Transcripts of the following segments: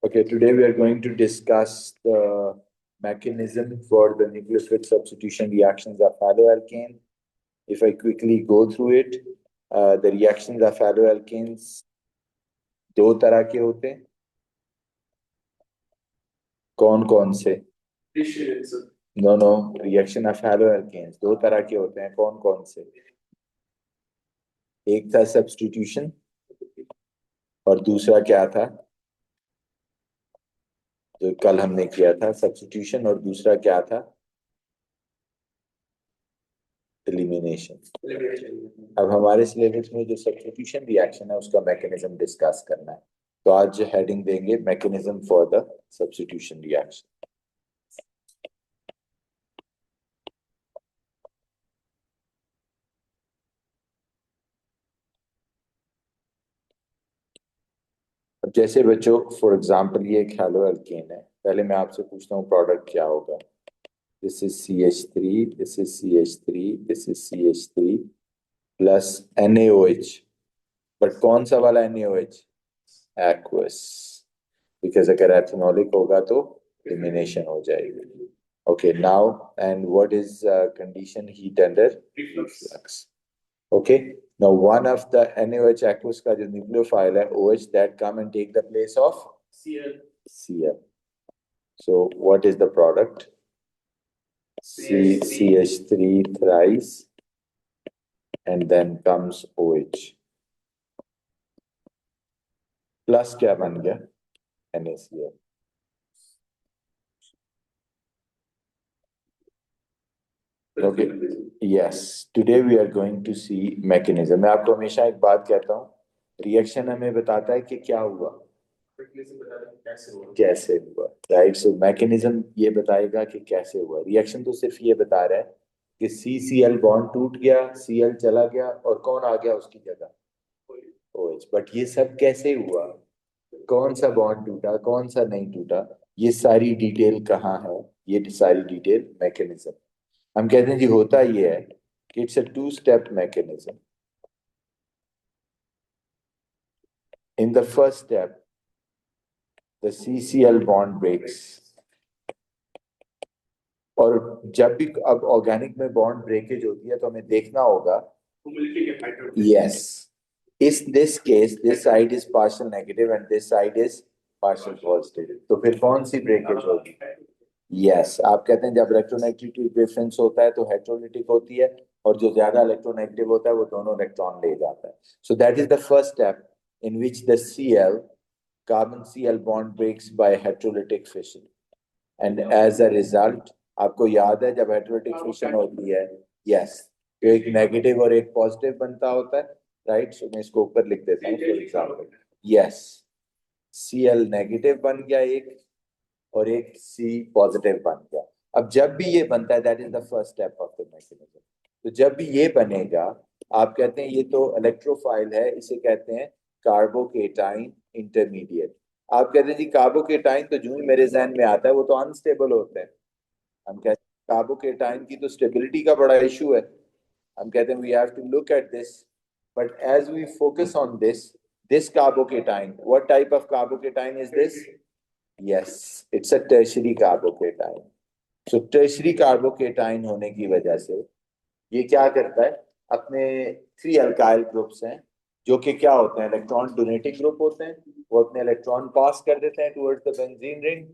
Okay, today we are going to discuss the mechanism for the nucleophile substitution reactions of haloalkane. If I quickly go through it, the reactions of haloalkanes दो तरह के होते हैं. कौन कौन से? No reaction of haloalkanes दो तरह के होते हैं. कौन कौन से? एक था सब्स्टिट्यूशन और दूसरा क्या था जो कल हमने किया था? सब्स्टिट्यूशन और दूसरा क्या था? एलिमिनेशन. अब हमारे सिलेबस में जो सब्स्टिट्यूशन रिएक्शन है उसका मैकेनिज्म डिस्कस करना है. तो आज हेडिंग देंगे mechanism for the substitution reaction. अब जैसे बच्चों फॉर एग्जांपल ये एक हैलोअल्केन है. पहले मैं आपसे पूछता हूँ प्रोडक्ट क्या होगा. This is CH3, this is CH3, this is CH3 plus NaOH. But कौन सा वाला NaOH? एक्वस. बिकॉज अगर एथेनॉलिक होगा तो एलिमिनेशन हो जाएगी. Okay now and what is condition? Heat under reflux. Okay, now one of the NaOH aqueous का जो nucleophile है OH that come and take the place of Cl. So what is the product? CH3 thrice and then comes OH. Plus क्या बन गया? NaCl. Okay. Yes. Today we are going to see mechanism. मैं आपको हमेशा एक बात कहता हूँ, रिएक्शन हमें बताता है कि क्या हुआ, कैसे हुआ. राइट. सो मैकेनिज्म ये बताएगा कि कैसे हुआ. रिएक्शन तो सिर्फ ये बता रहा है कि CCl बॉन्ड टूट गया, Cl चला गया और कौन आ गया उसकी जगह? OH. बट ये सब कैसे हुआ, कौन सा बॉन्ड टूटा, कौन सा नहीं टूटा, ये सारी डिटेल कहाँ है? ये सारी डिटेल मैकेनिज्म. हम कहते हैं जी होता ये है कि it's a two step mechanism. In the first step the CCl bond breaks. और जब भी अब ऑर्गेनिक में बॉन्ड ब्रेकेज होती है तो हमें देखना होगा. यस. इस this case this side is partial negative and this side is partial positive. तो फिर कौन सी ब्रेकेज होगी? यस. आप कहते हैं जब इलेक्ट्रोनेगेटिविटी डिफरेंस होता है तो हेटेरोलिटिक होती है और जो ज्यादा इलेक्ट्रोनेगेटिव होता है वो दोनों इलेक्ट्रॉन ले जाता है. So that is the first step in which the Cl carbon Cl bond breaks by heterolytic fission. And as a result, आपको याद है जब हेटेरोलिटिक फिशन होती है, यस, तो एक नेगेटिव और एक पॉजिटिव बनता होता है. राइट. सो मैं इसको ऊपर लिख देता हूँ for example. Yes, Cl negative बन गया एक और एक C पॉजिटिव बन गया. अब जब भी ये बनता है that is the first step of the mechanism. तो जब भी ये बनेगा आप कहते हैं ये तो इलेक्ट्रोफाइल है, इसे कहते हैं कार्बोकेटाइन इंटरमीडिएट. आप कहते हैं जी कार्बोकेटाइन तो जो ही मेरे जहन में आता है वो तो अनस्टेबल होता है. हम कहते हैं कार्बोकेटाइन की तो स्टेबिलिटी का बड़ा इशू है. हम कहते हैं we have to look at this. But as we focus on this carbocation, what type of carbocation is this? Yes, it's a tertiary carbocation. So tertiary carbocation होने की वजह से ये क्या करता है, अपने 3 अल्काइल ग्रुप्स हैं जो कि क्या होते हैं, इलेक्ट्रॉन डोनेटिंग ग्रुप होते हैं. वो अपने इलेक्ट्रॉन पास कर देते हैं towards the benzene ring.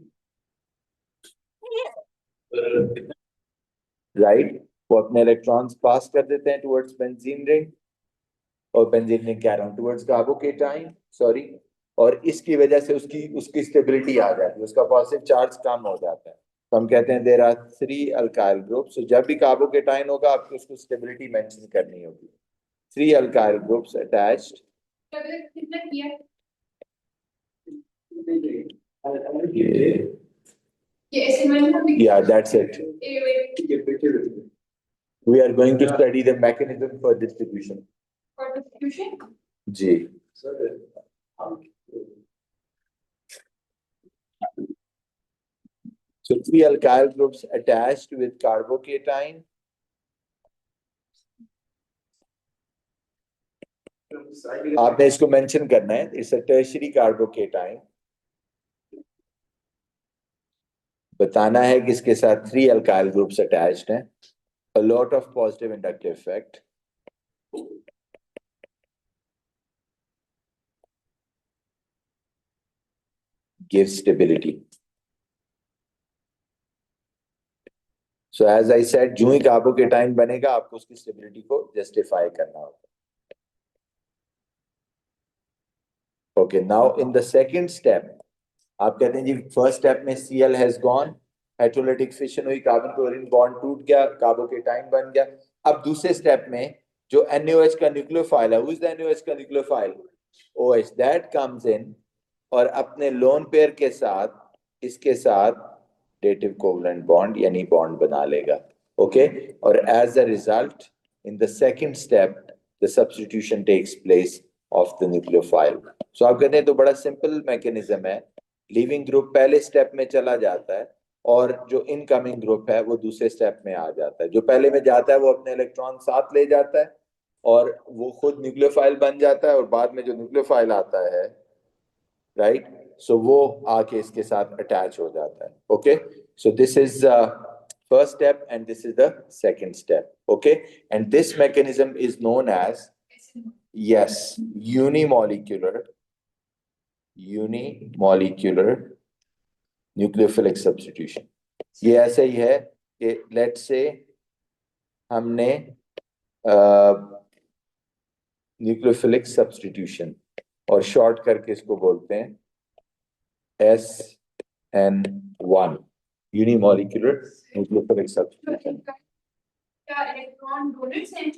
Right. वो अपने इलेक्ट्रॉन्स पास कर देते हैं टुवर्ड्स बेंजीन रिंग और बेंजीन रिंग कह रहा हूँ टुवर्ड्स कार्बोकेटाइन, सॉरी. और इसकी वजह से उसकी उसकी स्टेबिलिटी आ जाती है, उसका पॉजिटिव चार्ज कम हो जाता है. तो हम कहते हैं देयर आर 3 अल्काइल ग्रुप्स. जब भी कार्बोकेटाइन होगा आपको उसको स्टेबिलिटी मेंशन करनी होगी. 3 alkyl groups attached. Yeah, that's it. We are going to study the mechanism for distribution. For distribution? जी. So 3 alkyl groups attached with carbocation. आपने इसको मेंशन करना है. इट्स अ टर्शियरी कार्बोकेटाइन बताना है कि इसके साथ 3 अल्काइल ग्रुप्स अटैच्ड हैं, a lot of positive inductive effect, gives stability. So as I said, जो ही कार्बोकेटाइन बनेगा आपको उसकी स्टेबिलिटी को जस्टिफाई करना होगा. Okay, now in the second step, आप कहते हैं जी फर्स्ट स्टेप में Cl has gone, hydrolytic fission हुई, कार्बन क्लोरीन बॉन्ड टूट गया, कार्बोकेटाइन बन गया. अब दूसरे स्टेप में जो NaOH का न्यूक्लियोफाइल है, who is the NaOH का nucleophile? OH, that comes in और अपने लोन पेयर के साथ इसके साथ डेटिव कोवलेंट बॉन्ड यानी बॉन्ड बना लेगा. ओके, और as a result in the second step the substitution takes place of the nucleophile. So आप कहते हैं तो बड़ा सिंपल मैकेनिज्म है. लीविंग ग्रुप पहले स्टेप में चला जाता है और जो इनकमिंग ग्रुप है वो दूसरे स्टेप में आ जाता है. जो पहले में जाता है वो अपने इलेक्ट्रॉन साथ ले जाता है और वो खुद न्यूक्लियोफाइल बन जाता है, और बाद में जो न्यूक्लियोफाइल आता है, राइट, सो वो आके इसके साथ अटैच हो जाता है. Okay, so this is first step and this is the second step. Okay, and this mechanism is known as, yes, unimolecular nucleophilic substitution. ये ऐसे ही है कि लेट्स से हमने न्यूक्लियोफिलिक सब्स्टिट्यूशन और शॉर्ट करके इसको बोलते हैं SN1, unimolecular nucleophilic substitution. क्या इलेक्ट्रॉन डोनेट्स हैं?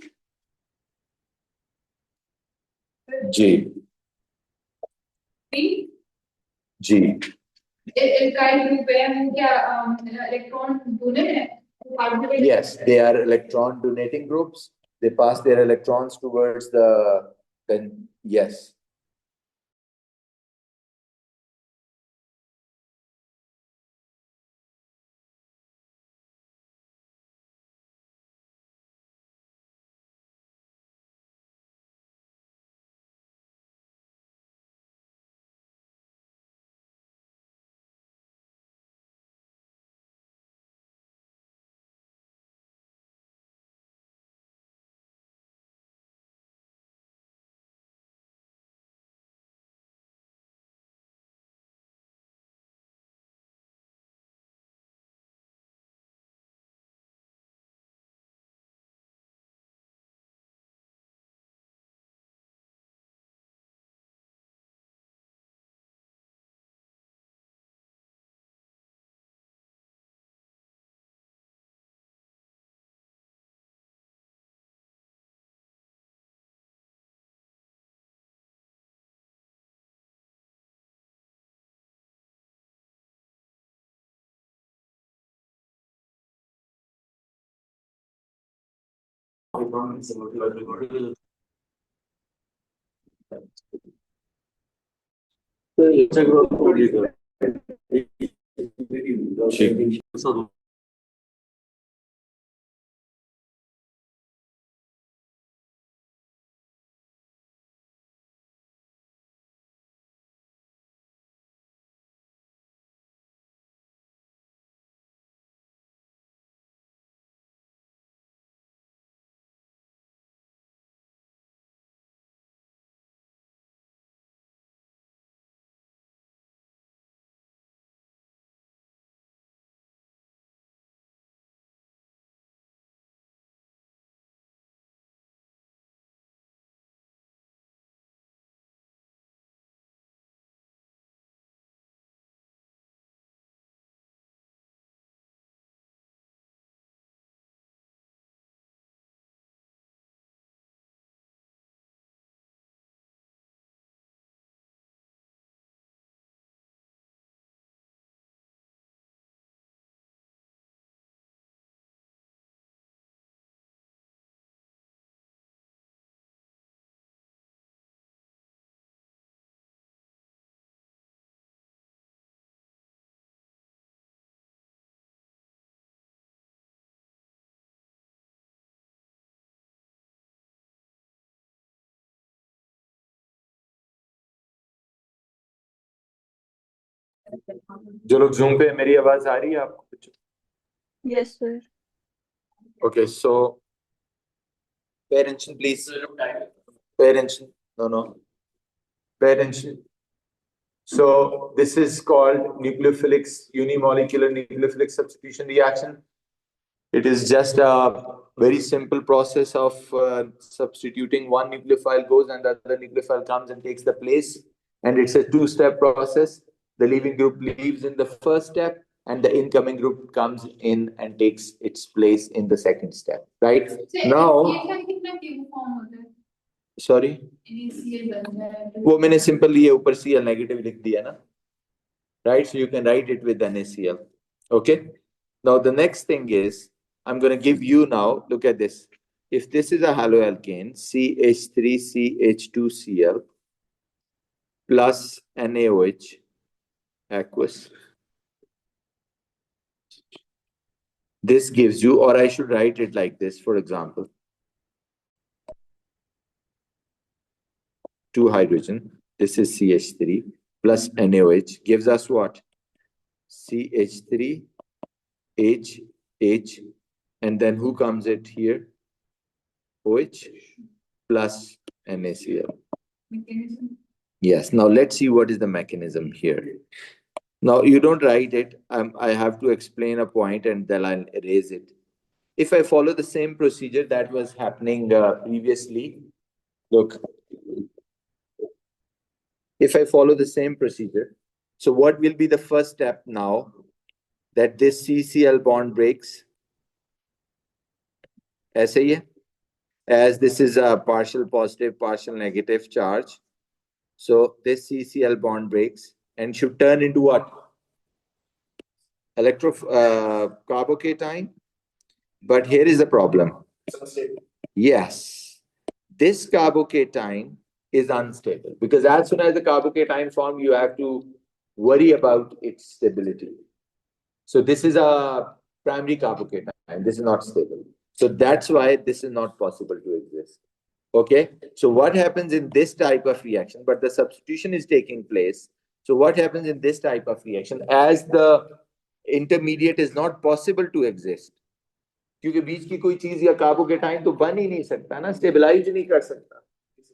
जी जी एल्काइल ग्रुप है, क्या इलेक्ट्रॉन डोनेट है? Yes, they are electron donating groups. They pass their electrons towards the yes. ठीक. जो लोग जूम पे, मेरी आवाज आ रही है आपको? Yes, sir. Okay, so pay attention, please. Pay attention. No. Pay attention. So this is called nucleophilic unimolecular nucleophilic substitution reaction. It is just a very simple process of substituting one nucleophile goes and the other nucleophile comes and takes the place. And it's a two-step process. The leaving group leaves in the first step and the incoming group comes in and takes its place in the second step, right? Now, sorry, वो मैंने simple ये ऊपर Cl negative लिख दिया ना, right? So you can write it with NaCl. Okay. Now the next thing is I'm going to give you now. Look at this. If this is a haloalkane, CH3CH2Cl plus NaOH aqueous. This gives you, or I should write it like this, for example, 2 hydrogen. This is CH3 plus NaOH gives us what? CH3, H, and then who comes it here? OH plus NaCl. Mechanism. Yes. Now let's see what is the mechanism here. Now you don't write it. I have to explain a point and then I'll erase it. If I follow the same procedure that was happening previously, look. If I follow the same procedure, so what will be the first step now? That this CCl bond breaks. ऐसे ही है. As this is a partial positive, partial negative charge. So this CCl bond breaks and should turn into what? Carbocation. But here is the problem. Yes, this carbocation is unstable because as soon as the carbocation form, you have to worry about its stability. So this is a primary carbocation. This is not stable. So that's why this is not possible to exist. Okay. So what happens in this type of reaction? But the substitution is taking place. So what happens in this type of reaction? As the intermediate is not possible to exist. क्योंकि बीच की कोई चीज या carbocation तो बन ही नहीं सकता ना, स्टेबलाइज नहीं कर सकता.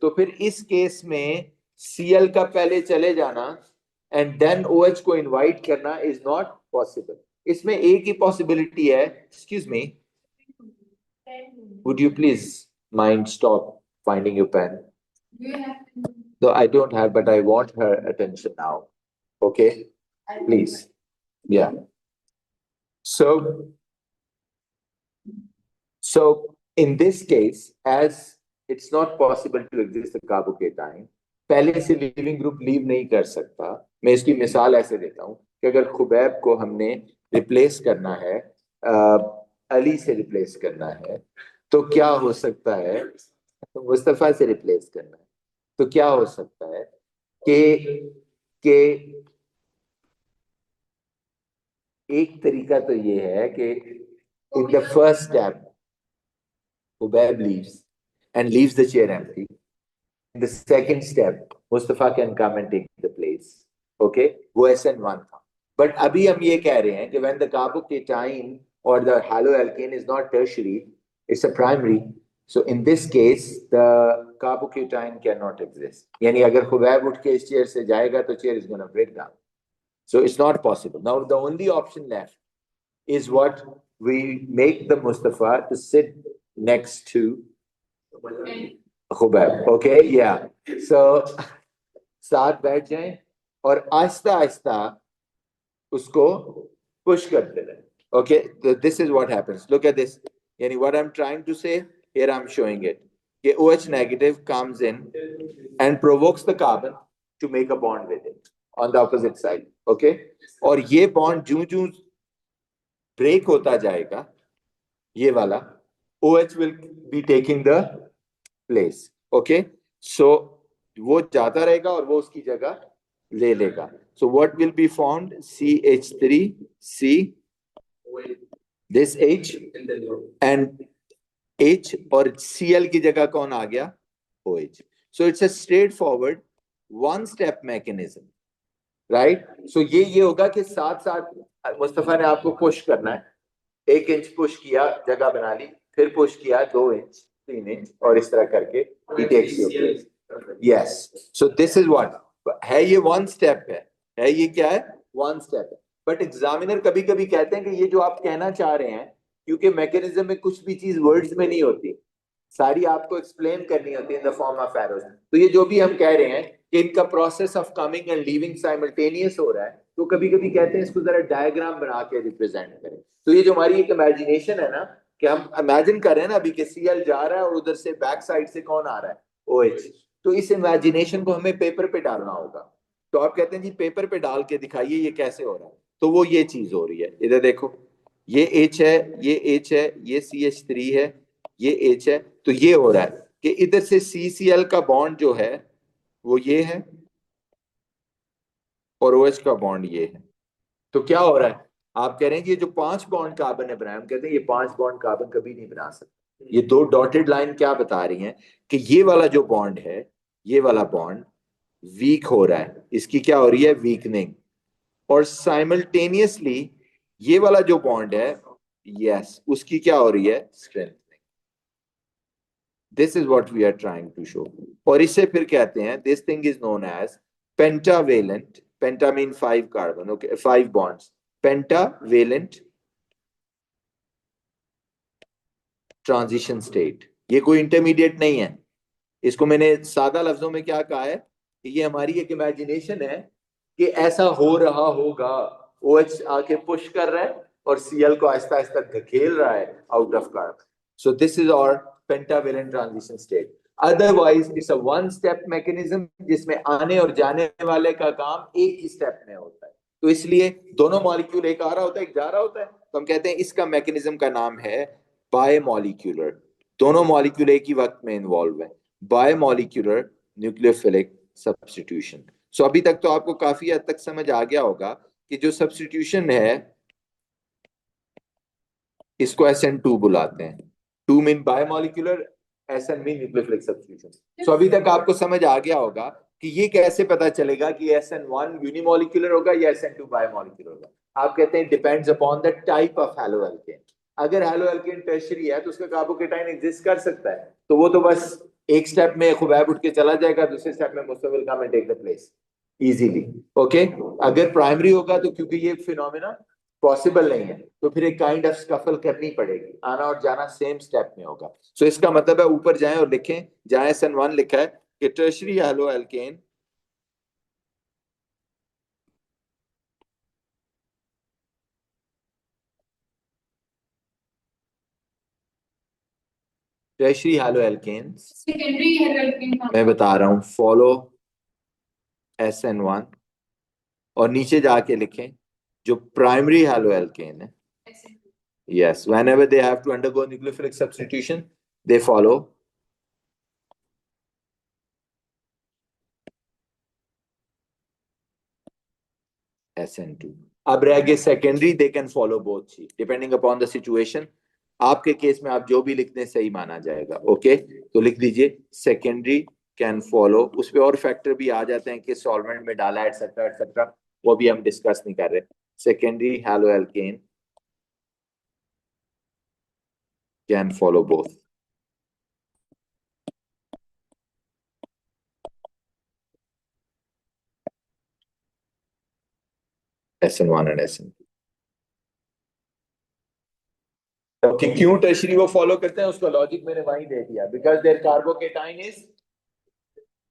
तो फिर इस केस में Cl का पहले चले जाना एंड देन OH को इनवाइट करना इज नॉट पॉसिबल. इसमें एक ही पॉसिबिलिटी है. Excuse me, would you please mind stop finding your pen? No, I don't have, but I want her attention now. Okay, please. Yeah. So in this case, as it's not possible to exist a carbocation, पहले से leaving group leave नहीं कर सकता. मैं इसकी मिसाल ऐसे देता हूं कि अगर खुबैब को हमने रिप्लेस करना है, अली से रिप्लेस करना है, तो क्या हो सकता है? मुस्तफा से रिप्लेस करना है तो क्या हो सकता है कि एक तरीका तो ये है कि in the first step Ubaib leaves and leaves the chair empty. In the second step Mustafa can come and take the place. Okay, वो SN1 था. But अभी हम ये कह रहे हैं कि when the carbocation or the haloalkane is not tertiary, it's a primary. So in this case, the carbocation cannot exist. यानी अगर खुबैब उठ के इस चेयर से जाएगा तो chair is going to break down. So it's not possible. Now the only option left is what we make the Mustafa to sit next to Khubaib. Okay, yeah. So साथ बैठ जाएं और आहिस्ता आहिस्ता उसको push करते रहें. Okay, so this is what happens. Look at this. यानी what I'm trying to say. Here I'm showing it. Okay, OH negative comes in and provokes the carbon to make a bond with it on the opposite side. Okay, और ये bond जूं-जूं break होता जाएगा, ये वाला OH will be taking the place. Okay, so वो जाता रहेगा और वो उसकी जगह ले लेगा. So what will be formed? CH3C, this H and H और Cl की जगह कौन आ गया? OH. So it's a straightforward one-step mechanism. Right. So ये होगा कि साथ साथ मुस्तफा ने आपको पुश करना है, 1 इंच पुश किया, जगह बना ली, फिर पुश किया 2 इंच, 3 इंच, और इस तरह करके he takes your place. Yes. So this is what है, ये 1 स्टेप है ये क्या है, 1 स्टेप है। बट एग्जामिनर कभी कभी कहते हैं कि ये जो आप कहना चाह रहे हैं, क्योंकि मैकेनिज्म में कुछ भी चीज वर्ड्स में नहीं होती, सारी आपको एक्सप्लेन करनी होती है in the form of arrows. तो ये जो भी हम कह रहे हैं कि इनका process of coming and leaving simultaneous हो रहा है, तो कभी कभी कहते हैं इसको जरा डायग्राम बना के रिप्रेजेंट करें। तो ये जो हमारी एक इमेजिनेशन है ना, कि हम इमेजिन कर रहे हैं ना अभी कि सीएल जा रहा है और उधर से बैक साइड से कौन आ रहा है, ओएच। तो इस इमेजिनेशन को हमें पेपर पे डालना होगा। तो आप कहते हैं जी पेपर पे डाल के दिखाइए ये कैसे हो रहा है। तो वो ये चीज हो रही है, इधर देखो, ये एच है, ये एच है, ये CH3 है, ये एच है। तो ये हो रहा है कि इधर से CCl का बॉन्ड जो है वो ये है, और OH का बॉन्ड ये है। तो क्या हो रहा है, आप कह रहे हैं कि ये जो 5 बॉन्ड कार्बन है बनाए, हम कहते हैं ये 5 बॉन्ड कार्बन कभी नहीं बना सकते। ये 2 डॉटेड लाइन क्या बता रही हैं कि ये वाला जो बॉन्ड है, ये वाला बॉन्ड वीक हो रहा है, इसकी क्या हो रही है, वीकनिंग। और साइमल्टेनियसली ये वाला जो बॉन्ड है, यस, उसकी क्या हो रही है, strengthening. This is what we are trying to show. और इसे फिर कहते हैं, this thing is known as pentavalent, penta mean 5 carbon, okay, 5 bonds, pentavalent transition state. ये कोई इंटरमीडिएट नहीं है। इसको मैंने सादा लफ्जों में क्या कहा है कि ये हमारी एक इमेजिनेशन है कि ऐसा हो रहा होगा, OH आके पुश कर रहा है और Cl को आहिस्ता आहिस्ता धकेल रहा है out of carbon. So this is और pentavalent transition state. Otherwise it's a 1 step mechanism जिसमें आने और जाने वाले का काम एक ही स्टेप में होता है। तो इसलिए दोनों मॉलिक्यूल, एक आ रहा होता है एक जा रहा होता है, तो हम कहते हैं इसका मैकेनिज्म का नाम है बायमॉलिक्यूलर। दोनों मॉलिक्यूल एक ही वक्त में इन्वॉल्व है, बायमॉलिक्यूलर न्यूक्लियोफिलिक सब्स्टिट्यूशन। सो अभी तक तो आपको काफी हद तक समझ आ गया होगा कि जो सब्स्टिट्यूशन है इसको SN2 बुलाते हैं। 2 mean bimolecular, SN mean nucleophilic substitution. So अभी तक आपको समझ आ गया होगा कि ये कैसे पता चलेगा कि SN1 यूनिमॉलिक्यूलर होगा या SN2 बायमॉलिक्यूलर होगा। आप कहते हैं depends upon the type of haloalkane. अगर हैलोएल्केन टर्शियरी है तो उसका कार्बोकेटाइन एग्जिस्ट कर सकता है, तो वो तो बस एक स्टेप में खुबैब उठ के चला जाएगा, दूसरे स्टेप में Mustafa will come and take the place easily. Okay, अगर प्राइमरी होगा तो क्योंकि ये फिनोमेना पॉसिबल नहीं है, तो फिर एक काइंड ऑफ स्कफल करनी पड़ेगी, आना और जाना सेम स्टेप में होगा। सो इसका मतलब है ऊपर जाएं और लिखें, जहां SN1 लिखा है कि tertiary haloalkane tertiary haloalkane, secondary haloalkane मैं बता रहा हूं, फॉलो SN1, और नीचे जाके लिखें जो प्राइमरी हैलोएल्केन है, yes, whenever they have to undergo nucleophilic substitution they follow SN2। अब रह गए secondary, they can follow both चीज डिपेंडिंग अपॉन द सिचुएशन। आपके केस में आप जो भी लिखते हैं सही माना जाएगा। ओके, तो लिख दीजिए सेकेंडरी कैन फॉलो, उस पे और फैक्टर भी आ जाते हैं कि सॉल्वेंट में डाला एटसेट्रा एटसेट्रा, वो भी हम डिस्कस नहीं कर रहे। Secondary haloalkane can follow both SN1 and SN2। कि क्यों टर्शियरी वो फॉलो करते हैं उसका लॉजिक मैंने वहीं दे दिया, because there carbocation is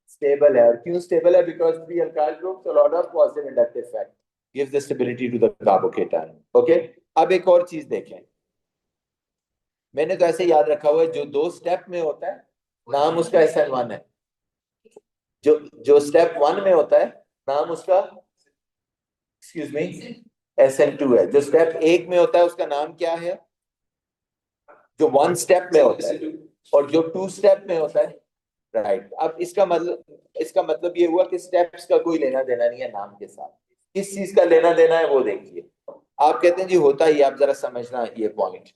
stable है। और क्यों स्टेबल है, because 3 alkyl groups, a lot of positive inductive effect gives the stability to the carbocation। Okay, अब एक और चीज देखें, मैंने तो ऐसे याद रखा हुआ है जो 2 स्टेप में होता है नाम उसका SN1 है, जो जो स्टेप 1 में होता है नाम उसका, एक्सक्यूज मी, SN2 है। जो स्टेप 1 में होता है उसका नाम क्या है, जो 1 स्टेप में होता है, और जो 2 स्टेप में होता है, राइट। अब इसका मतलब ये हुआ कि स्टेप्स का कोई लेना देना नहीं है नाम के साथ, किस चीज का लेना देना है वो देखिए। आप कहते हैं जी होता ही, आप जरा समझना ये पॉइंट।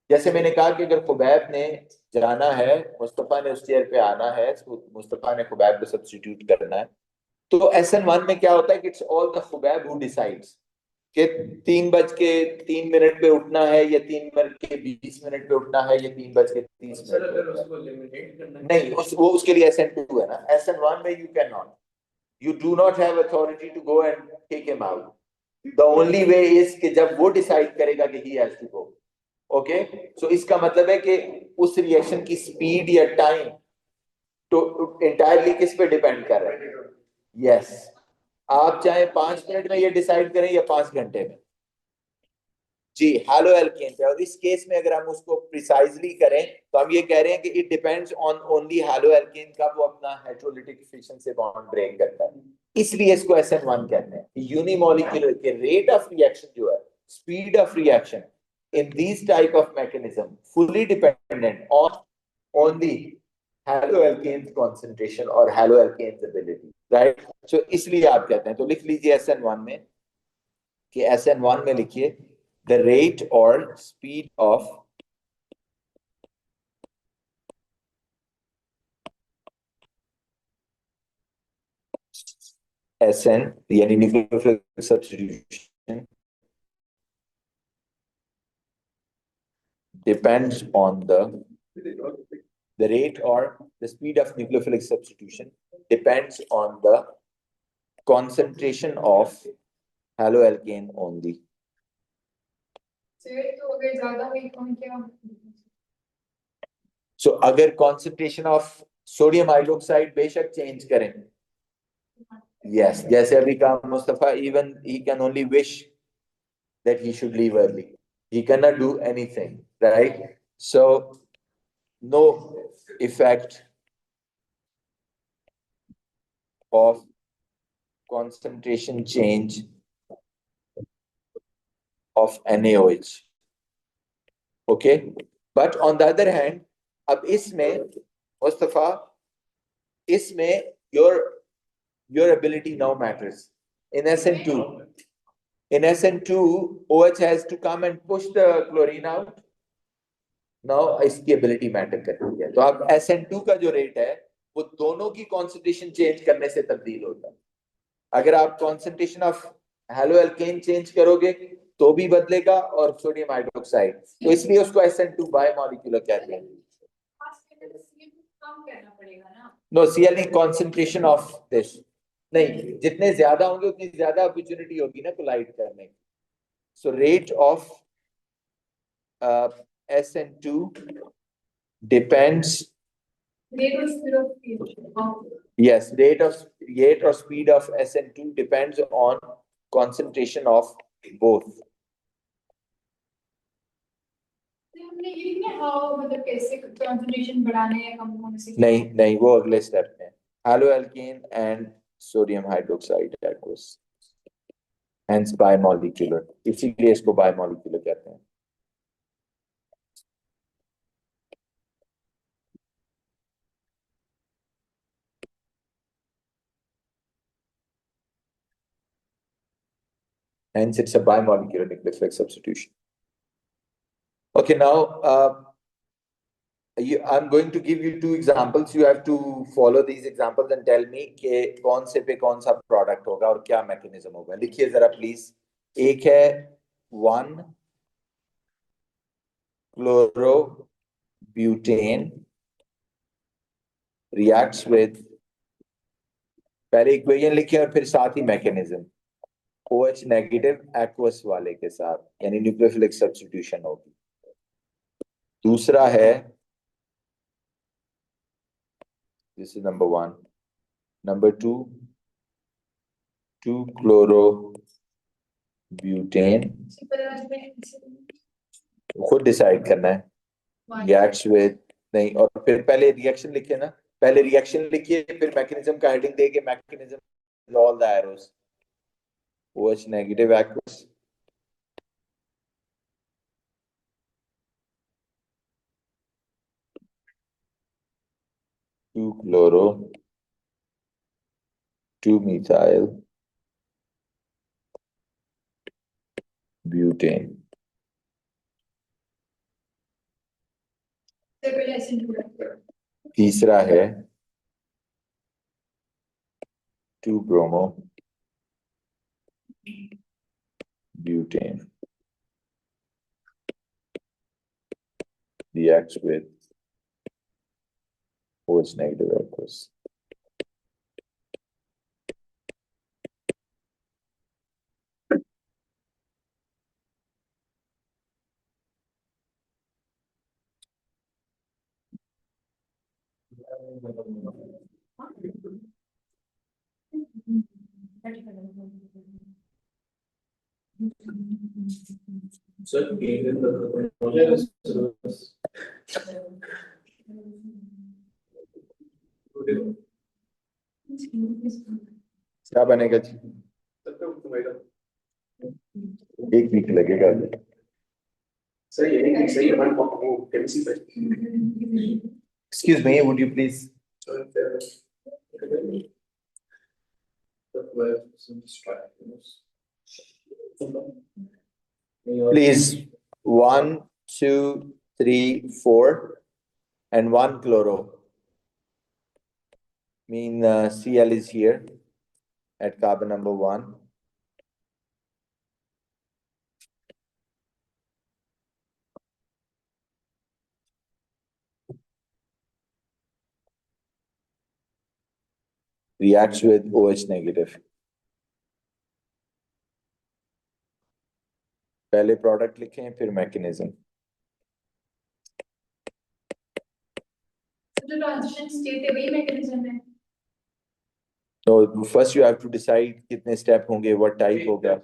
जैसे मैंने कहा कि अगर खुबैब ने जाना है, मुस्तफा ने उस चेयर पे आना है, मुस्तफा ने खुबैब को सब्स्टिट्यूट करना है, तो SN1 में क्या होता है कि it's all the Khubaib who decides कि 3:03 पे उठना है या 3:20 पे उठना है या 3:30 नहीं, वो उसके लिए SN2 है ना। SN1 में you can not, you do not have authority to go and take him out. The only way is कि जब वो डिसाइड करेगा कि he has to go. Okay, so इसका मतलब है कि उस रिएक्शन की स्पीड या टाइम तो इंटायरली किस पे डिपेंड कर रहा है? यस, आप चाहे 5 मिनट में ये डिसाइड करें या 5 घंटे में। जी, हैलो एल्केन पे। और इस केस में अगर हम उसको प्रिसाइजली करें तो हम ये कह रहे हैं कि it depends on only haloalkane का वो अपना हेटेरोलिटिक फिशन से बॉन्ड ब्रेक करता है, इसलिए इसको SN1 कहते हैं। यूनिमॉलिक्यूलर के रेट ऑफ रिएक्शन जो है, speed of reaction in these type of mechanism fully dependent on only haloalkane's concentration or haloalkane's ability, right? So इसलिए आप कहते हैं, तो लिख लीजिए SN1 में कि SN1 में लिखिए the rate or speed of SN यानी nucleophilic substitution depends on the rate or the speed of nucleophilic substitution depends on the concentration of haloalkane only. तो अगर ज्यादा हुई तो हम क्या? So अगर concentration of सोडियम हाइड्रोक्साइड बेशक चेंज करें, yes, जैसे अभी कहा Mustafa, even he can only wish that he should leave early, he cannot do anything, right? So no effect of concentration change of NaOH, okay? But on the other hand, अब इसमें मुस्तफा, इसमें your ability now matters. In SN2, OH has to come and push the chlorine out. Now इसकी ability matter करती है। तो अब SN2 का जो रेट है वो दोनों की कॉन्सेंट्रेशन चेंज करने से तब्दील होता है। अगर आप कॉन्सेंट्रेशन ऑफ हैलोएल्केन चेंज करोगे तो भी बदलेगा, और सोडियम हाइड्रोक्साइड, तो इसलिए उसको SN2 बायोमॉलिक्यूलर कहते हैं। कम करना पड़ेगा ना? नो, Cl नहीं, कॉन्सेंट्रेशन ऑफ दिस नहीं, जितने ज्यादा होंगे उतनी ज्यादा अपॉर्चुनिटी होगी ना कोलाइड करने की। So rate of SN2 depends, Rate or speed of fusion. yes, rate or speed of SN2 depends on concentration of both. हमने ये नहीं हाउ मतलब कैसे कंसंट्रेशन बढ़ाने या कम होने से? नहीं, वो अगले स्टेप में haloalkane and sodium hydroxide aqueous, hence biomolecular, इसीलिए इसको बायोमॉलिक्यूलर कहते हैं। Hence it's a bimolecular nucleophilic substitution. Okay, now I'm going to give you 2 examples. You have to follow these examples and tell me कि कौन से पे कौन सा प्रोडक्ट होगा और क्या मैकेनिज्म होगा। लिखिए जरा प्लीज। एक है 1-chlorobutane reacts with, पहले इक्वेशन लिखिए और फिर साथ ही मैकेनिज्म, OH नेगेटिव एक्वस वाले के साथ, यानी न्यूक्लियोफिलिक सब्स्टिट्यूशन होगी। दूसरा है, this is number 1. Number 2, 2-chlorobutane, खुद डिसाइड करना है, reacts with, नहीं, और फिर पहले रिएक्शन लिखिए ना, पहले रिएक्शन लिखिए फिर मैकेनिज्म का हेडिंग देके mechanism all the arrows. OH negative aqueous, two chloro, 2-methyl butane। तीसरा है 2-bromo butane reacts with OH negative aqueous. क्या बनेगा जी? 1 वीक लगेगा। Excuse me, would you please? Please, 1, 2, 3, 4, and 1 chloro. Cl is here at carbon number 1. Reacts with OH negative. पहले product लिखें फिर mechanism. तो transition state है वही मैकेनिज्म है. So first you have to decide कितने स्टेप होंगे, what type होगा.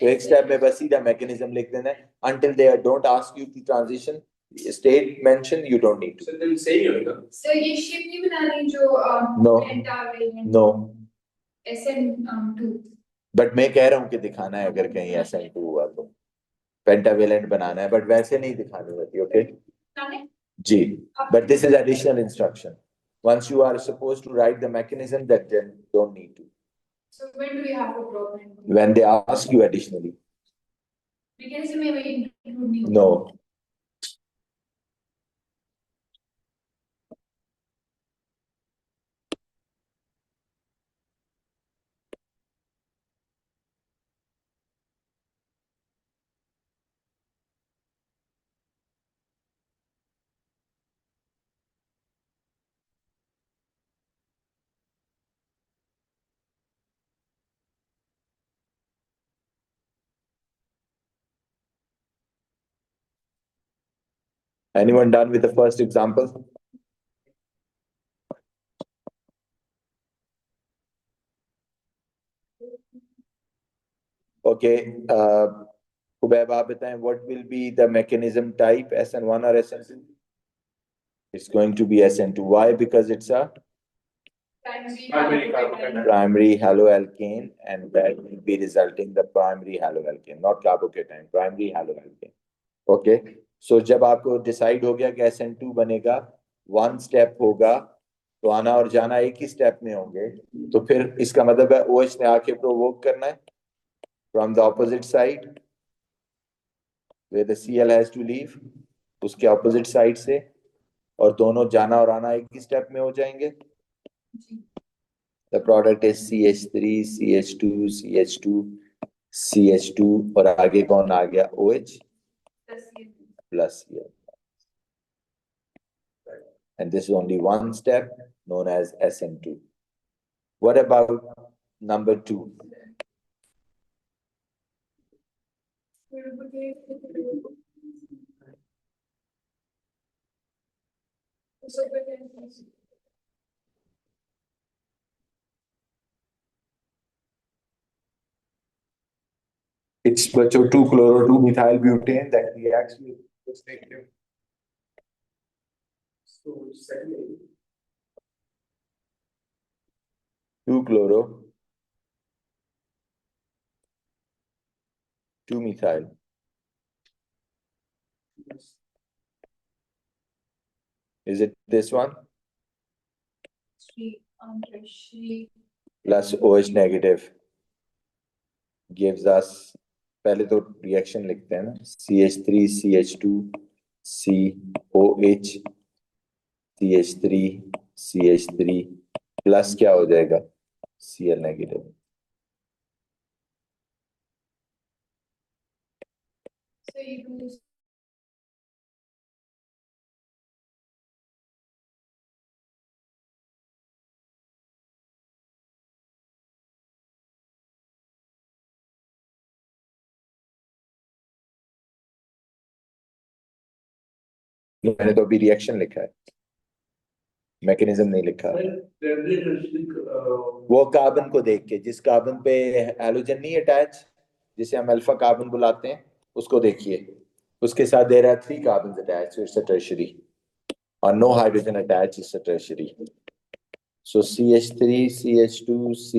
तो एक स्टेप में बस सीधा मैकेनिज्म लिख देना है. Until they don't ask you to transition state mention, you don't need to. So then सही होगा. So ये शिप नहीं बनानी जो No. Pentavalent No. SN2. But मैं कह रहा हूँ कि दिखाना है अगर कहीं SN2 हुआ तो पेंटावेलेंट बनाना है, बट वैसे नहीं दिखानी होती. ओके जी, but this is additional instruction. Once you are supposed to write the mechanism, that then don't need to. So when do we have a problem? When they ask you additionally. Mechanism में वही include नहीं होता. No. Anyone done with the first example? Okay, Hubaib, आप बताएं, what will be the mechanism type, SN1 or SN2? It's going to be SN2. Why? Because it's a primary haloalkane, and that will be resulting the primary haloalkane, not carbocation, primary haloalkane. Okay, so जब आपको decide हो गया कि SN2 बनेगा, 1 step होगा, तो आना और जाना एक ही step में होंगे, तो फिर इसका मतलब है OH ने आके provoke करना है from the opposite side where the Cl has to leave, उसके opposite side से, और दोनों जाना और आना एक ही step में हो जाएंगे. The product is CH3, CH2, CH2, CH2, और आगे कौन आ गया? OH plus Cl. And this is only one step known as SN2. What about number 2? It's 2-chloro-2-methyl butane that reacts with this negative. So second 2-chloro, 2-methyl. Is it this one? Plus OH negative gives us, पहले तो reaction लिखते हैं ना, CH3, CH2, COH, CH3, CH3 plus क्या हो जाएगा? Cl negative. So you do मैंने तो अभी रिएक्शन लिखा है, मैकेनिज्म नहीं लिखा। वो कार्बन को देख के, जिस कार्बन पे हैलोजन नहीं अटैच, जिसे हम अल्फा कार्बन बुलाते हैं, उसको देखिए, उसके साथ दे रहा है 3 carbon attach, it's a tertiary, और no hydrogen attach, it's a tertiary. So CH3 CH2 C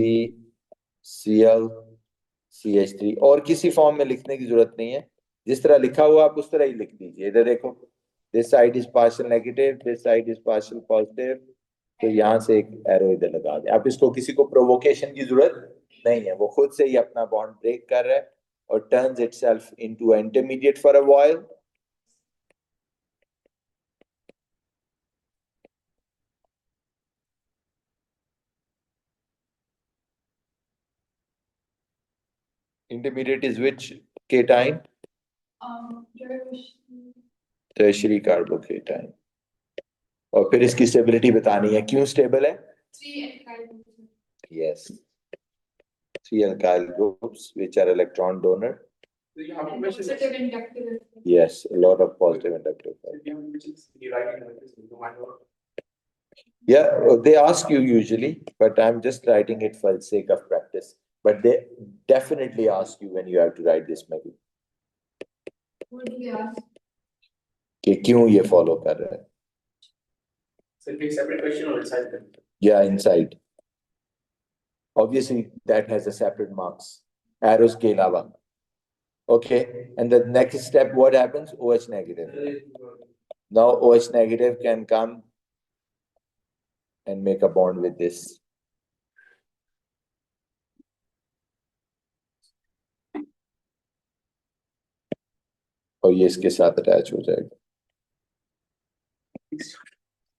Cl CH3, और किसी फॉर्म में लिखने की जरूरत नहीं है, जिस तरह लिखा हुआ आप उस तरह ही लिख दीजिए। इधर देखो, this side is partial negative, this side is partial positive, तो यहाँ से एक एरो इधर लगा दे। आप इसको किसी को प्रोवोकेशन की जरूरत नहीं है, वो खुद से ही अपना बॉन्ड ब्रेक कर रहा है और turns itself into intermediate for a while. Intermediate is which cation? Tertiary carbocation। और फिर इसकी स्टेबिलिटी बतानी है, क्यों स्टेबल है? 3 Yes, 3 alkyl groups which are electron donor. positive inductive. Yes, a lot of positive inductive. Yeah, they ask you usually, but I'm just writing it for the sake of practice. But they definitely ask you when you have to write this maybe, What do you ask? कि क्यों ये follow कर रहा है? So it makes separate question or inside them? Yeah, inside. Obviously, that has a separate marks. Arrows के अलावा. Okay, and the next step, what happens? OH negative. Now OH negative can come and make a bond with this. और ये इसके साथ attach हो जाएगा।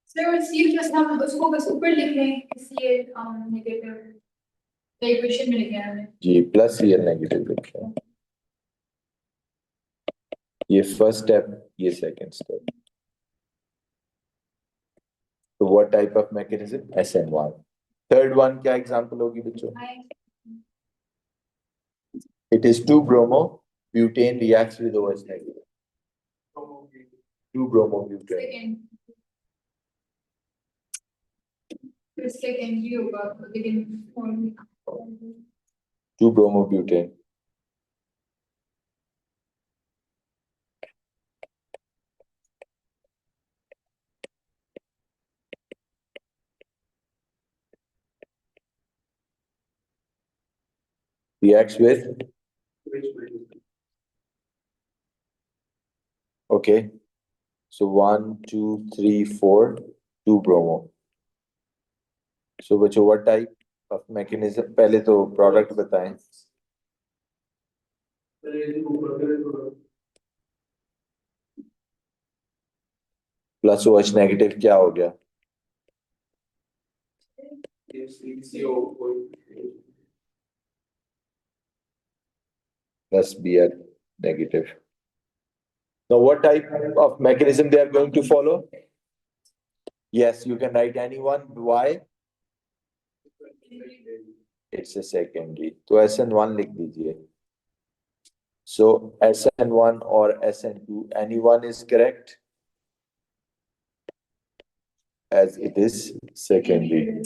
Sir, CL plus हम उसको बस ऊपर लिख लें, CL negative, the equation में लिखे हमने। जी, प्लस Cl नेगेटिव लिखा है। ये फर्स्ट स्टेप, ये सेकंड स्टेप। तो what type of mechanism? SN1। Third one क्या एग्जांपल होगी बच्चों? It is 2-bromo-butane reacts with OH negative. 2-bromo-butane. Second. फिर second ही होगा, लेकिन 2-bromo-butane. Reacts with, okay, so 1 2 3 4, 2-bromo. So बच्चों, what type of mechanism? पहले तो product बताएं। प्लस OH नेगेटिव क्या हो गया? Plus Br negative. Now, what type of mechanism they are going to follow? Yes, you can write anyone. Why? It's a secondary. तो SN1 लिख दीजिए. So SN1 or SN2, anyone is correct, as it is secondary.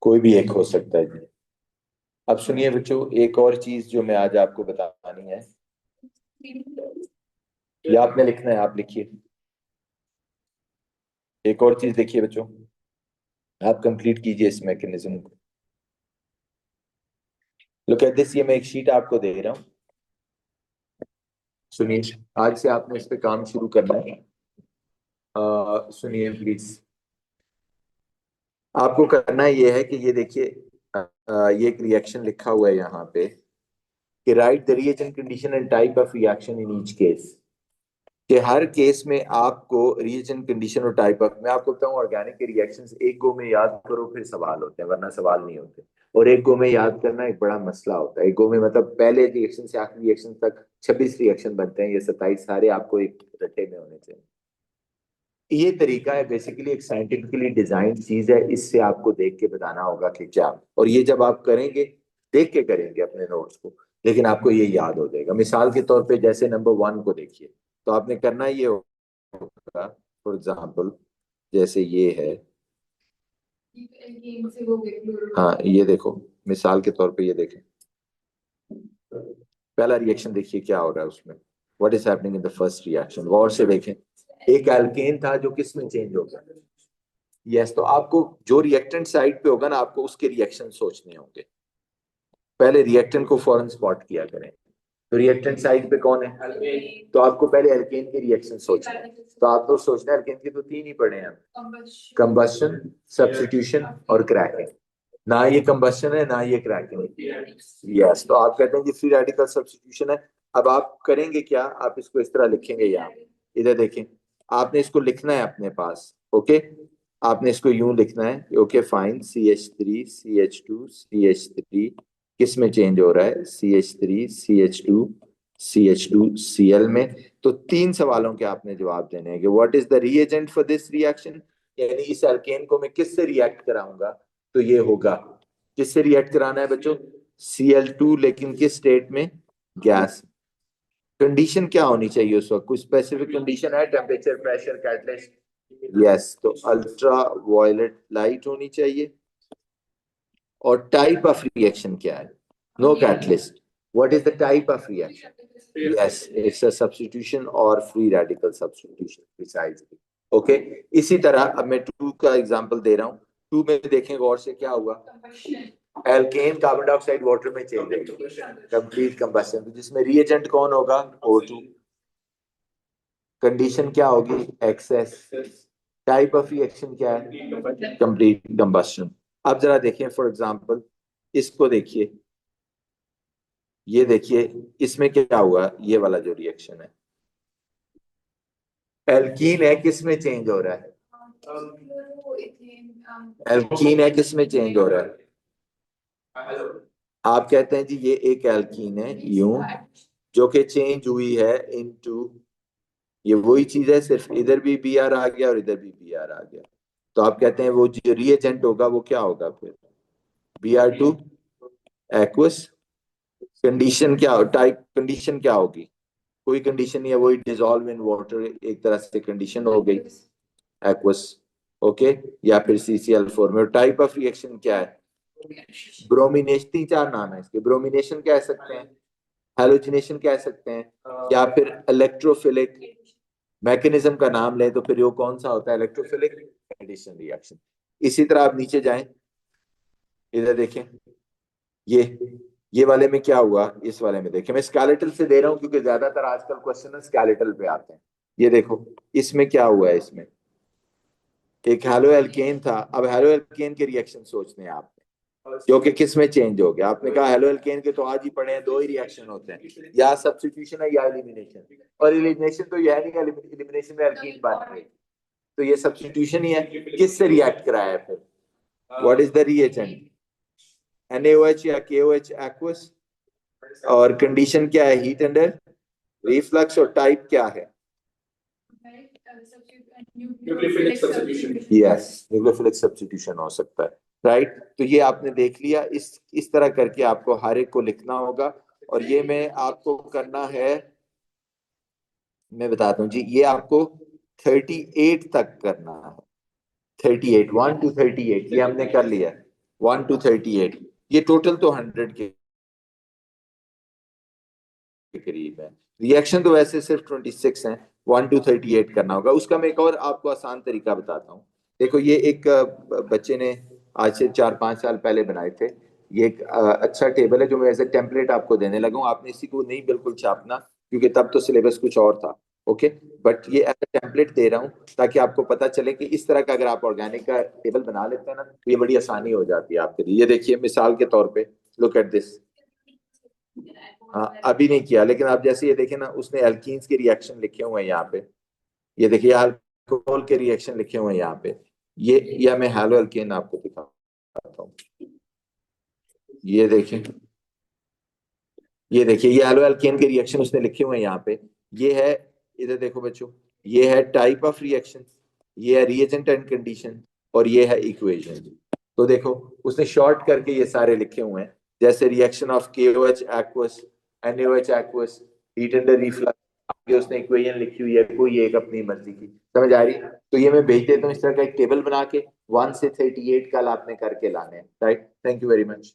कोई भी एक हो सकता है जी। अब सुनिए बच्चों, एक और चीज जो मैं आज आपको बतानी है, ये आपने लिखना है, आप लिखिए। एक और चीज देखिए बच्चों, आप कंप्लीट कीजिए इस मैकेनिज्म को। लुक एट दिस, ये मैं एक शीट आपको दे रहा हूं, सुनिए। आज से आपने इस पे काम शुरू करना है। सुनिए प्लीज, आपको करना ये है कि ये देखिए, ये एक रिएक्शन लिखा हुआ है यहाँ पे, कि right the reagent condition and type of reaction in each case, कि हर केस में आपको रिएजेंट कंडीशन और टाइप ऑफ, मैं आपको बताऊं ऑर्गेनिक के रिएक्शंस एक गो में याद करो फिर सवाल होते हैं, वरना सवाल नहीं होते। और एक गो में याद करना एक बड़ा मसला होता है। एक गो में मतलब पहले रिएक्शन से आखिरी रिएक्शन तक 26 रिएक्शन बनते हैं, ये 27 सारे आपको एक रटे में होने चाहिए। ये तरीका है बेसिकली, एक साइंटिफिकली डिजाइन चीज है, इससे आपको देख के बताना होगा कि क्या। और ये जब आप करेंगे देख के करेंगे अपने नोट्स को, लेकिन आपको ये याद हो जाएगा। मिसाल के तौर पे जैसे नंबर 1 को देखिए, तो आपने करना ये होगा, फॉर एग्जाम्पल जैसे ये है, एल्केन से हो गए हाँ ये देखो, मिसाल के तौर पे ये देखें, पहला रिएक्शन देखिए क्या हो रहा है उसमें, what is happening in the first reaction, गौर से देखें। एक एल्केन था जो किस में चेंज हो गया, यस। तो आपको जो रिएक्टेंट साइड पे होगा ना, आपको उसके रिएक्शन सोचने होंगे। पहले रिएक्टेंट को फौरन स्पॉट किया करें। तो रिएक्टेंट साइड पे कौन है, तो आपको पहले एल्केन के रिएक्शन सोचना है। तो आपको सोचना है, एल्केन के तो 3 ही पढ़े हैं, कंबशन, सब्स्टिट्यूशन और क्रैकिंग। ना ये कंबशन है ना ये क्रैकिंग है, यस। तो आप कहते हैं कि फ्री रेडिकल सब्स्टिट्यूशन है। अब आप करेंगे क्या, आप इसको इस तरह लिखेंगे, यहाँ इधर देखें, आपने इसको लिखना है अपने पास, ओके। आपने इसको यूं लिखना है, okay fine, CH3 CH2 CH3 किस में चेंज हो रहा है, CH3 CH2 CH2 Cl में। तो 3 सवालों के आपने जवाब देने हैं कि what is the reagent for this reaction, यानी इस एल्केन को मैं किससे रिएक्ट कराऊंगा, तो ये होगा, किससे रिएक्ट कराना है बच्चों, Cl2, लेकिन किस स्टेट में, गैस। कंडीशन क्या होनी चाहिए उस वक्त, कुछ स्पेसिफिक कंडीशन है, टेम्परेचर, प्रेशर, कैटलिस्ट, यस। तो अल्ट्रा वायलेट लाइट होनी चाहिए। और टाइप ऑफ रिएक्शन क्या है, no catalyst, what is the type of reaction, yes it's a substitution और free radical substitution precisely, okay. इसी तरह अब मैं 2 का एग्जांपल दे रहा हूँ। 2 में देखें गौर से, क्या हुआ, एल्केन कार्बन डाइऑक्साइड वाटर में चेंज है, कंप्लीट कंबशन, तो जिसमें रिएजेंट कौन होगा, O2। कंडीशन क्या होगी, एक्सेस। टाइप ऑफ रिएक्शन क्या है, कंप्लीट कंबशन। अब जरा देखें फॉर एग्जांपल, इसको देखिए, ये देखिए इसमें क्या हुआ, ये वाला जो रिएक्शन है, एल्कीन है, किस में चेंज हो रहा है, एल्कीन है, किस में चेंज हो रहा है, आप कहते हैं जी ये एक एल्कीन है यूं, जो कि चेंज हुई है इनटू, ये वही चीज है, सिर्फ इधर भी Br आ गया और इधर भी Br आ गया। तो आप कहते हैं वो जो रिएजेंट होगा वो क्या होगा फिर, Br2 एक्वस। कंडीशन क्या, टाइप कंडीशन क्या होगी, कोई कंडीशन नहीं है, वही डिजोल्व इन वाटर, एक तरह से कंडीशन हो गई, एक्वस, ओके। या फिर CCl4 में। टाइप ऑफ रिएक्शन क्या है, ब्रोमिनेशन, 3-4 नाम है इसके, ब्रोमिनेशन कह सकते हैं, हेलोजिनेशन कह सकते हैं, या फिर इलेक्ट्रोफिलिक। मैकेनिज्म का नाम लें तो फिर वो कौन सा होता है, इलेक्ट्रोफिलिक एडिशन रिएक्शन। इसी तरह आप नीचे जाएं, इधर देखें, ये वाले में क्या हुआ, इस वाले में देखें, मैं स्केलेटल से दे रहा हूं क्योंकि ज्यादातर आजकल क्वेश्चन स्केलेटल पे आते हैं। ये देखो इसमें क्या हुआ है, इसमें एक हेलो एल्केन था। अब हेलो एल्केन के रिएक्शन सोचने हैं आपने, क्योंकि किस में चेंज हो गया, आपने कहा हेलो एल्केन के तो आज ही पढ़े हैं, 2 ही रिएक्शन होते हैं, या सब्स्टिट्यूशन है या एलिमिनेशन। और एलिमिनेशन तो यह नहीं, एलिमिनेशन में एल्कीन बन गई, तो ये सब्स्टिट्यूशन ही है, किससे रिएक्ट कराया है फिर, what is the reagent, NaOH या KOH एक्वस। और कंडीशन क्या है, हीट अंडर रिफ्लक्स। और टाइप क्या है, Nucleophilic substitution. Yes nucleophilic substitution हो सकता है, राइट। तो ये आपने देख लिया, इस तरह करके आपको हर एक को लिखना होगा। और ये मैं आपको करना है, मैं बताता हूँ जी, ये आपको 38 तक करना है, 38 1 to 38 ये हमने कर लिया, 1 to 38। ये टोटल तो 100 के करीब है। रिएक्शन तो वैसे सिर्फ 26 हैं, 1 to 38 करना होगा। उसका मैं एक और आपको आसान तरीका बताता हूँ। देखो ये एक बच्चे ने आज से 4-5 साल पहले बनाए थे। ये एक अच्छा टेबल है जो मैं एज ए टेम्पलेट आपको देने लगा हूँ। आपने इसी को नहीं बिल्कुल छापना क्योंकि तब तो सिलेबस कुछ और था, ओके। बट ये एज ए टेम्पलेट दे रहा हूँ ताकि आपको पता चले कि इस तरह का अगर आप ऑर्गेनिक का टेबल बना लेते हैं ना, तो ये बड़ी आसानी हो जाती है आपके लिए। ये देखिए मिसाल के तौर पर, लुक एट दिस, हाँ अभी नहीं किया, लेकिन आप जैसे ये देखें ना, उसने एल्कीन्स के रिएक्शन लिखे हुए हैं यहाँ पे, ये देखिए अल्कोहल के रिएक्शन लिखे हुए हैं यहाँ पे, ये या मैं हैलो एल्केन आपको दिखाता हूँ, ये देखें, ये देखिए ये हैलो एल्केन के रिएक्शन उसने लिखे हुए हैं यहाँ पे, ये है, इधर देखो बच्चों, ये है टाइप ऑफ रिएक्शन, ये है रिएजेंट एंड कंडीशन, और ये है इक्वेशन। तो देखो उसने शॉर्ट करके ये सारे लिखे हुए हैं, जैसे reaction of KOH aqueous, NaOH aqueous, heat under reflux, आगे उसने इक्वेशन लिखी हुई है कोई एक अपनी मर्जी की, समझ आ रही? तो ये मैं भेज देता हूँ इस तरह का एक टेबल बना के, 1 से 38 कल आपने करके लाने हैं, right? Thank you very much.